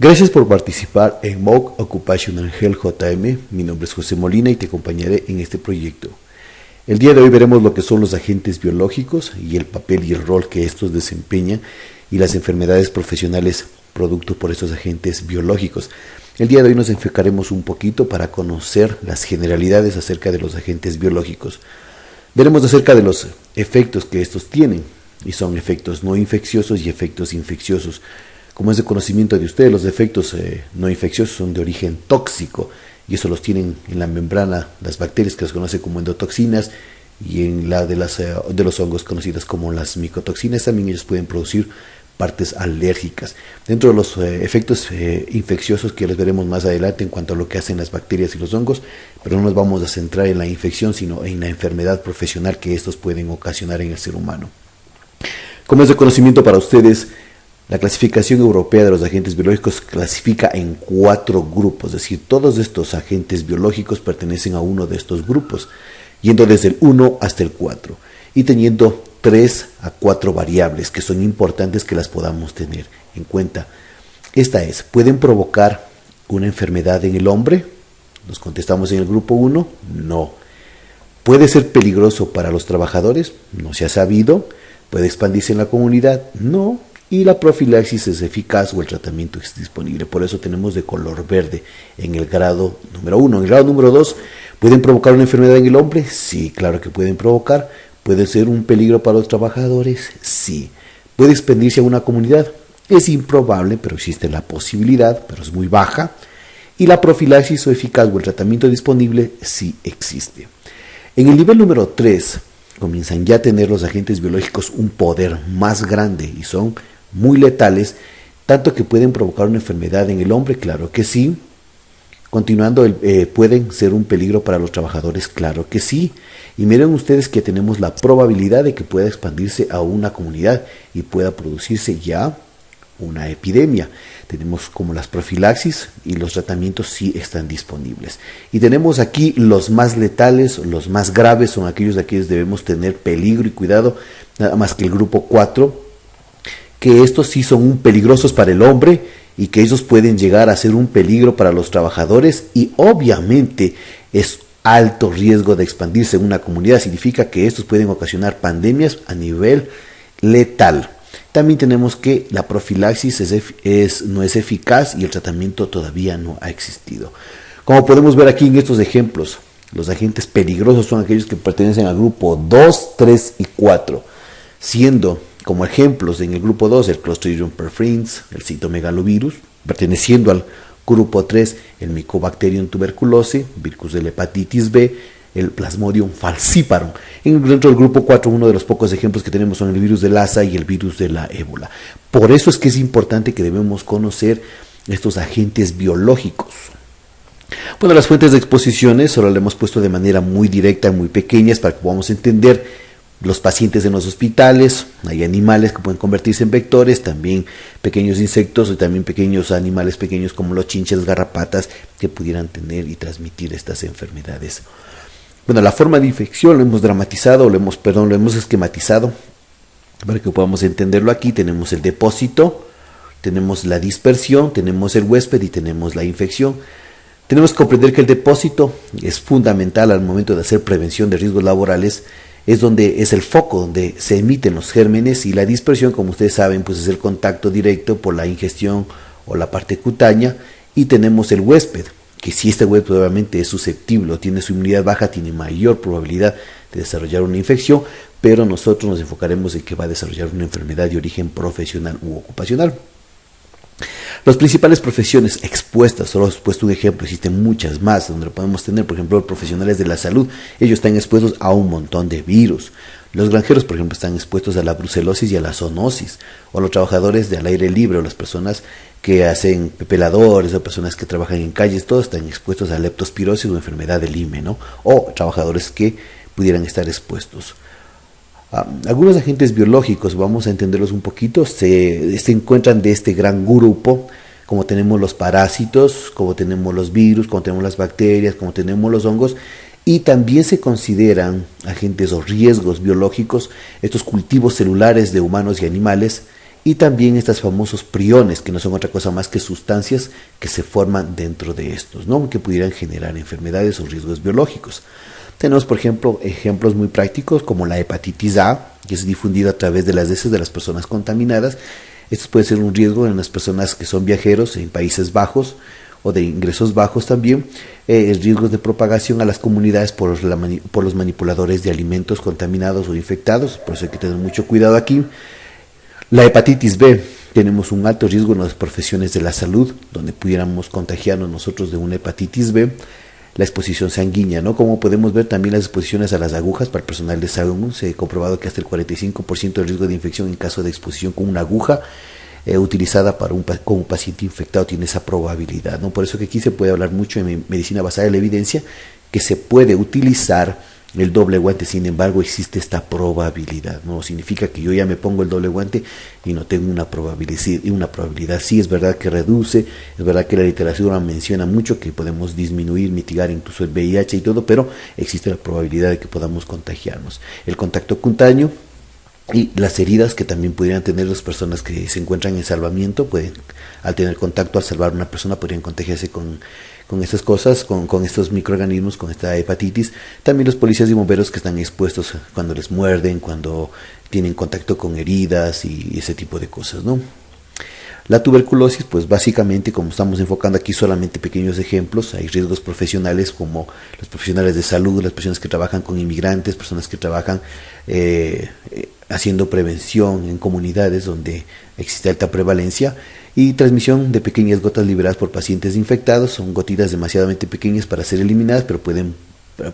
Gracias por participar en MOOC Occupational Health JM. Mi nombre es José Molina y te acompañaré en este proyecto. El día de hoy veremos lo que son los agentes biológicos y el papel y el rol que estos desempeñan y las enfermedades profesionales producto por estos agentes biológicos. El día de hoy nos enfocaremos un poquito para conocer las generalidades acerca de los agentes biológicos. Veremos acerca de los efectos que estos tienen, y son efectos no infecciosos y efectos infecciosos. Como es de conocimiento de ustedes, los efectos no infecciosos son de origen tóxico, y eso los tienen en la membrana las bacterias que las conoce como endotoxinas, y en la de los hongos conocidas como las micotoxinas. También ellos pueden producir partes alérgicas. Dentro de los efectos infecciosos que les veremos más adelante en cuanto a lo que hacen las bacterias y los hongos, pero no nos vamos a centrar en la infección, sino en la enfermedad profesional que estos pueden ocasionar en el ser humano. Como es de conocimiento para ustedes, la clasificación europea de los agentes biológicos clasifica en 4 grupos, es decir, todos estos agentes biológicos pertenecen a uno de estos grupos, yendo desde el 1 hasta el 4 y teniendo 3 a 4 variables que son importantes que las podamos tener en cuenta. Esta es, ¿pueden provocar una enfermedad en el hombre? Nos contestamos en el grupo 1, no. ¿Puede ser peligroso para los trabajadores? No se ha sabido. ¿Puede expandirse en la comunidad? No. Y la profilaxis es eficaz o el tratamiento es disponible. Por eso tenemos de color verde en el grado número 1. En el grado número 2, ¿pueden provocar una enfermedad en el hombre? Sí, claro que pueden provocar. ¿Puede ser un peligro para los trabajadores? Sí. ¿Puede expandirse a una comunidad? Es improbable, pero existe la posibilidad, pero es muy baja. Y la profilaxis o eficaz o el tratamiento disponible sí existe. En el nivel número 3 comienzan ya a tener los agentes biológicos un poder más grande y son muy letales, tanto que pueden provocar una enfermedad en el hombre, claro que sí. Continuando, ¿pueden ser un peligro para los trabajadores? Claro que sí. Y miren ustedes que tenemos la probabilidad de que pueda expandirse a una comunidad y pueda producirse ya una epidemia. Tenemos como las profilaxis y los tratamientos sí están disponibles. Y tenemos aquí los más letales, los más graves, son aquellos de aquellos debemos tener peligro y cuidado, nada más que el grupo 4, que estos sí son peligrosos para el hombre y que ellos pueden llegar a ser un peligro para los trabajadores y obviamente es alto riesgo de expandirse en una comunidad. Significa que estos pueden ocasionar pandemias a nivel letal. También tenemos que la profilaxis no es eficaz y el tratamiento todavía no ha existido. Como podemos ver aquí en estos ejemplos, los agentes peligrosos son aquellos que pertenecen al grupo 2, 3 y 4, siendo como ejemplos en el grupo 2 el Clostridium perfringens, el citomegalovirus, perteneciendo al grupo 3 el Mycobacterium tuberculosis, virus de la hepatitis B, el Plasmodium falciparum. Dentro del grupo 4, uno de los pocos ejemplos que tenemos son el virus de Lassa y el virus de la ébola. Por eso es que es importante que debemos conocer estos agentes biológicos. Bueno, las fuentes de exposiciones solo le hemos puesto de manera muy directa, muy pequeñas, para que podamos entender los pacientes en los hospitales. Hay animales que pueden convertirse en vectores, también pequeños insectos y también pequeños animales pequeños como los chinches, garrapatas, que pudieran tener y transmitir estas enfermedades. Bueno, la forma de infección lo hemos dramatizado, lo hemos esquematizado para que podamos entenderlo aquí. Tenemos el depósito, tenemos la dispersión, tenemos el huésped y tenemos la infección. Tenemos que comprender que el depósito es fundamental al momento de hacer prevención de riesgos laborales. Es donde es el foco donde se emiten los gérmenes, y la dispersión, como ustedes saben, pues es el contacto directo por la ingestión o la parte cutánea. Y tenemos el huésped, que si este huésped obviamente es susceptible o tiene su inmunidad baja, tiene mayor probabilidad de desarrollar una infección, pero nosotros nos enfocaremos en que va a desarrollar una enfermedad de origen profesional u ocupacional. Las principales profesiones expuestas, solo he puesto un ejemplo, existen muchas más, donde podemos tener, por ejemplo, los profesionales de la salud. Ellos están expuestos a un montón de virus. Los granjeros, por ejemplo, están expuestos a la brucelosis y a la zoonosis. O los trabajadores del aire libre, o las personas que hacen pepeladores, o personas que trabajan en calles, todos están expuestos a leptospirosis o enfermedad del Lyme, ¿no? O trabajadores que pudieran estar expuestos. Algunos agentes biológicos, vamos a entenderlos un poquito, se encuentran de este gran grupo, como tenemos los parásitos, como tenemos los virus, como tenemos las bacterias, como tenemos los hongos, y también se consideran agentes o riesgos biológicos estos cultivos celulares de humanos y animales y también estos famosos priones, que no son otra cosa más que sustancias que se forman dentro de estos, ¿no? Que pudieran generar enfermedades o riesgos biológicos. Tenemos, por ejemplo, ejemplos muy prácticos como la hepatitis A, que es difundida a través de las heces de las personas contaminadas. Esto puede ser un riesgo en las personas que son viajeros en Países Bajos o de ingresos bajos también, riesgos de propagación a las comunidades por los manipuladores de alimentos contaminados o infectados, por eso hay que tener mucho cuidado aquí. La hepatitis B, tenemos un alto riesgo en las profesiones de la salud, donde pudiéramos contagiarnos nosotros de una hepatitis B. La exposición sanguínea, ¿no? Como podemos ver también las exposiciones a las agujas para el personal de salud, se ha comprobado que hasta el 45% de riesgo de infección en caso de exposición con una aguja utilizada con un paciente infectado tiene esa probabilidad, ¿no? Por eso que aquí se puede hablar mucho en medicina basada en la evidencia que se puede utilizar el doble guante, sin embargo existe esta probabilidad, no significa que yo ya me pongo el doble guante y no tengo una probabilidad. Sí, es verdad que reduce, es verdad que la literatura menciona mucho que podemos disminuir, mitigar incluso el VIH y todo, pero existe la probabilidad de que podamos contagiarnos. El contacto cutáneo y las heridas que también pudieran tener las personas que se encuentran en salvamiento, al tener contacto, al salvar a una persona, podrían contagiarse con estas cosas, con estos microorganismos, con esta hepatitis. También los policías y bomberos que están expuestos cuando les muerden, cuando tienen contacto con heridas y ese tipo de cosas, ¿no? La tuberculosis, pues básicamente, como estamos enfocando aquí solamente pequeños ejemplos, hay riesgos profesionales como los profesionales de salud, las personas que trabajan con inmigrantes, personas que trabajan haciendo prevención en comunidades donde existe alta prevalencia, y transmisión de pequeñas gotas liberadas por pacientes infectados. Son gotitas demasiadamente pequeñas para ser eliminadas, pero pueden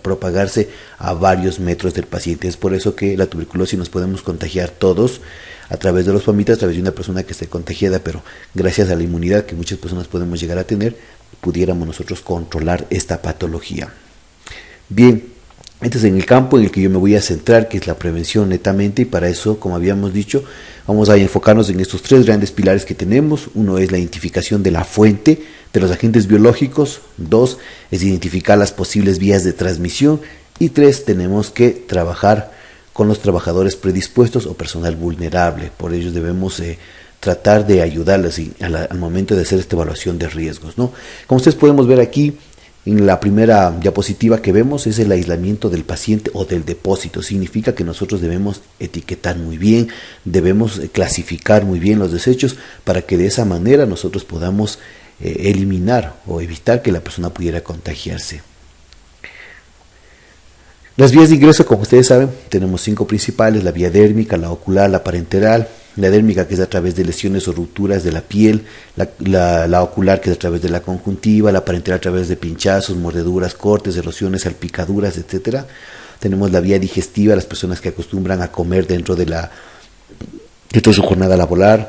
propagarse a varios metros del paciente. Es por eso que la tuberculosis nos podemos contagiar todos a través de los vomitos, a través de una persona que esté contagiada, pero gracias a la inmunidad que muchas personas podemos llegar a tener, pudiéramos nosotros controlar esta patología. Bien, este es en el campo en el que yo me voy a centrar, que es la prevención netamente, y para eso, como habíamos dicho, vamos a enfocarnos en estos tres grandes pilares que tenemos. Uno es la identificación de la fuente de los agentes biológicos, 2 es identificar las posibles vías de transmisión, y 3 tenemos que trabajar con los trabajadores predispuestos o personal vulnerable. Por ello debemos tratar de ayudarles al momento de hacer esta evaluación de riesgos, ¿no? Como ustedes podemos ver aquí, en la primera diapositiva que vemos es el aislamiento del paciente o del depósito. Significa que nosotros debemos etiquetar muy bien, debemos clasificar muy bien los desechos para que de esa manera nosotros podamos eliminar o evitar que la persona pudiera contagiarse. Las vías de ingreso, como ustedes saben, tenemos 5 principales: la vía dérmica, la ocular, la parenteral. La dérmica, que es a través de lesiones o rupturas de la piel; la ocular, que es a través de la conjuntiva; la parenteral a través de pinchazos, mordeduras, cortes, erosiones, salpicaduras, etcétera. Tenemos la vía digestiva, las personas que acostumbran a comer dentro de su jornada laboral,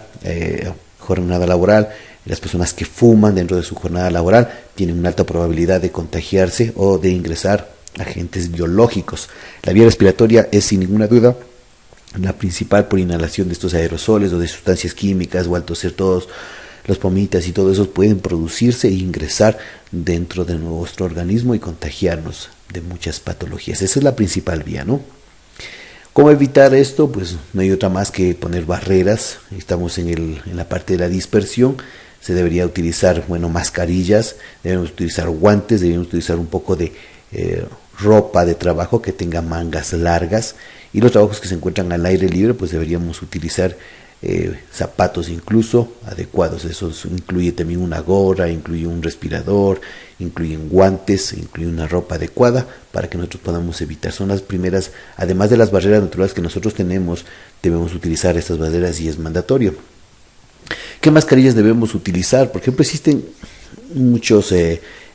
las personas que fuman dentro de su jornada laboral tienen una alta probabilidad de contagiarse o de ingresar agentes biológicos. La vía respiratoria es sin ninguna duda la principal, por inhalación de estos aerosoles o de sustancias químicas, o al toser todos los pomitas y todo eso pueden producirse e ingresar dentro de nuestro organismo y contagiarnos de muchas patologías. Esa es la principal vía, ¿no? ¿Cómo evitar esto? Pues no hay otra más que poner barreras. Estamos en la parte de la dispersión. Se debería utilizar, mascarillas, debemos utilizar guantes, debemos utilizar un poco de ropa de trabajo que tenga mangas largas, y los trabajos que se encuentran al aire libre, pues deberíamos utilizar zapatos incluso adecuados. Eso incluye también una gorra, incluye un respirador, incluyen guantes, incluye una ropa adecuada para que nosotros podamos evitar. Son las primeras, además de las barreras naturales que nosotros tenemos, debemos utilizar estas barreras y es mandatorio. ¿Qué mascarillas debemos utilizar? Por ejemplo, existen muchas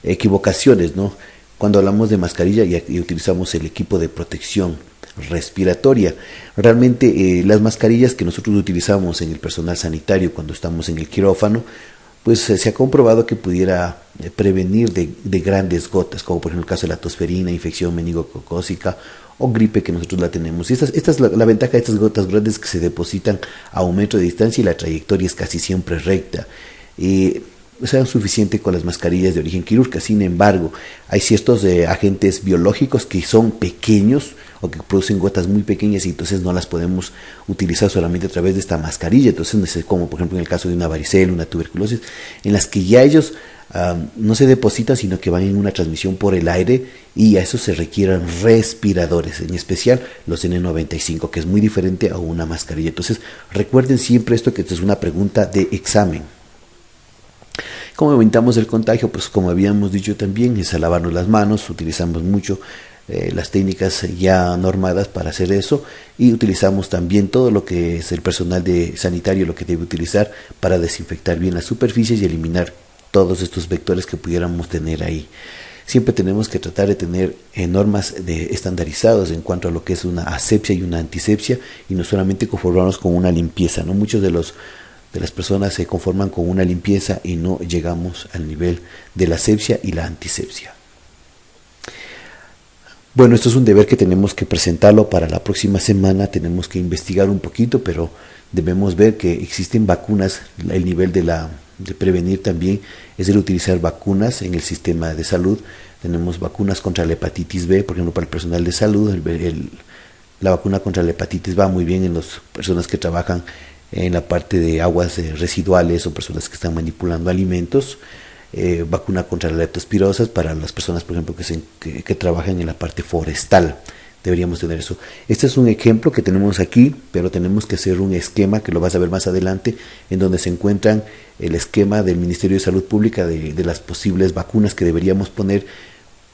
equivocaciones, ¿no? Cuando hablamos de mascarilla y utilizamos el equipo de protección respiratoria, realmente las mascarillas que nosotros utilizamos en el personal sanitario cuando estamos en el quirófano, pues se ha comprobado que pudiera prevenir de grandes gotas, como por ejemplo el caso de la tosferina, infección meningococócica o gripe que nosotros la tenemos. Y esta es la ventaja de estas gotas grandes, que se depositan a un metro de distancia y la trayectoria es casi siempre recta. sean suficientes con las mascarillas de origen quirúrgica. Sin embargo, hay ciertos agentes biológicos que son pequeños o que producen gotas muy pequeñas y entonces no las podemos utilizar solamente a través de esta mascarilla. Entonces, como por ejemplo en el caso de una varicela, una tuberculosis, en las que ya ellos no se depositan, sino que van en una transmisión por el aire, y a eso se requieren respiradores, en especial los N95, que es muy diferente a una mascarilla. Entonces, recuerden siempre esto, que esto es una pregunta de examen. ¿Cómo evitamos el contagio? Pues como habíamos dicho también, es a lavarnos las manos. Utilizamos mucho las técnicas ya normadas para hacer eso, y utilizamos también todo lo que es el personal sanitario, lo que debe utilizar para desinfectar bien las superficies y eliminar todos estos vectores que pudiéramos tener ahí. Siempre tenemos que tratar de tener normas estandarizadas en cuanto a lo que es una asepsia y una antisepsia, y no solamente conformarnos con una limpieza, ¿no? Muchos de las personas se conforman con una limpieza y no llegamos al nivel de la asepsia y la antisepsia. Bueno, esto es un deber que tenemos que presentarlo para la próxima semana. Tenemos que investigar un poquito, pero debemos ver que existen vacunas. El nivel de prevenir también es el utilizar vacunas en el sistema de salud. Tenemos vacunas contra la hepatitis B, por ejemplo, para el personal de salud. La vacuna contra la hepatitis va muy bien en las personas que trabajan en la parte de aguas residuales o personas que están manipulando alimentos. Vacuna contra la leptospirosis para las personas, por ejemplo, que trabajan en la parte forestal. Deberíamos tener eso. Este es un ejemplo que tenemos aquí, pero tenemos que hacer un esquema que lo vas a ver más adelante, en donde se encuentran el esquema del Ministerio de Salud Pública de las posibles vacunas que deberíamos poner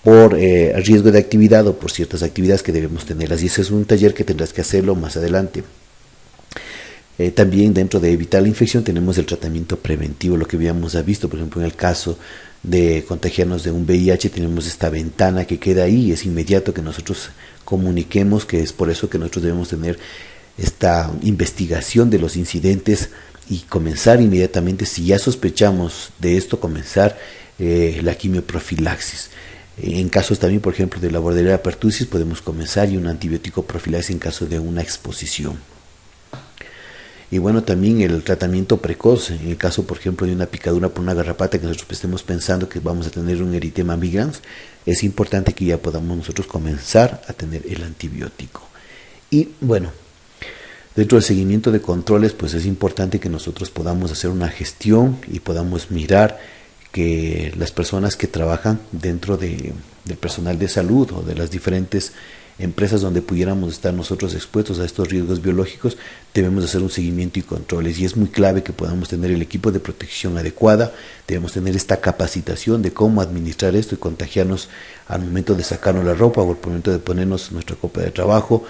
por riesgo de actividad o por ciertas actividades que debemos tenerlas. Y ese es un taller que tendrás que hacerlo más adelante. También dentro de evitar la infección tenemos el tratamiento preventivo, lo que habíamos visto, por ejemplo, en el caso de contagiarnos de un VIH, tenemos esta ventana que queda ahí, es inmediato que nosotros comuniquemos, que es por eso que nosotros debemos tener esta investigación de los incidentes y comenzar inmediatamente, si ya sospechamos de esto, comenzar la quimioprofilaxis. En casos también, por ejemplo, de la Bordetella pertussis, podemos comenzar y un antibiótico profilaxis en caso de una exposición. Y bueno, también el tratamiento precoz, en el caso, por ejemplo, de una picadura por una garrapata, que nosotros estemos pensando que vamos a tener un eritema migrans, es importante que ya podamos nosotros comenzar a tener el antibiótico. Y bueno, dentro del seguimiento de controles, pues es importante que nosotros podamos hacer una gestión y podamos mirar que las personas que trabajan dentro del personal de salud o de las diferentes empresas donde pudiéramos estar nosotros expuestos a estos riesgos biológicos, debemos hacer un seguimiento y controles, y es muy clave que podamos tener el equipo de protección adecuada. Debemos tener esta capacitación de cómo administrar esto y contagiarnos al momento de sacarnos la ropa o al momento de ponernos nuestra copa de trabajo.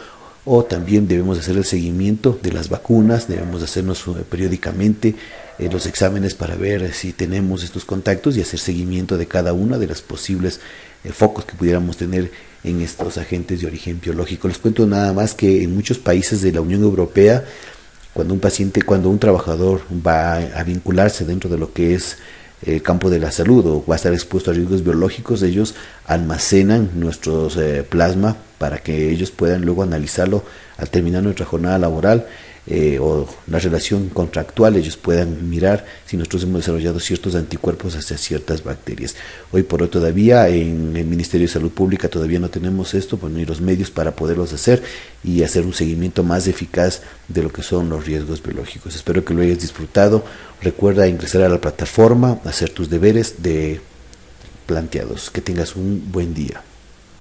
O también debemos hacer el seguimiento de las vacunas, debemos hacernos periódicamente los exámenes para ver si tenemos estos contactos y hacer seguimiento de cada una de las posibles focos que pudiéramos tener en estos agentes de origen biológico. Les cuento nada más que en muchos países de la Unión Europea, cuando un trabajador va a vincularse dentro de lo que es el campo de la salud o va a estar expuesto a riesgos biológicos, ellos almacenan nuestros plasma para que ellos puedan luego analizarlo al terminar nuestra jornada laboral o la relación contractual. Ellos puedan mirar si nosotros hemos desarrollado ciertos anticuerpos hacia ciertas bacterias. Hoy por hoy todavía en el Ministerio de Salud Pública todavía no tenemos esto, pues ni los medios para poderlos hacer y hacer un seguimiento más eficaz de lo que son los riesgos biológicos. Espero que lo hayas disfrutado. Recuerda ingresar a la plataforma, hacer tus deberes planteados. Que tengas un buen día.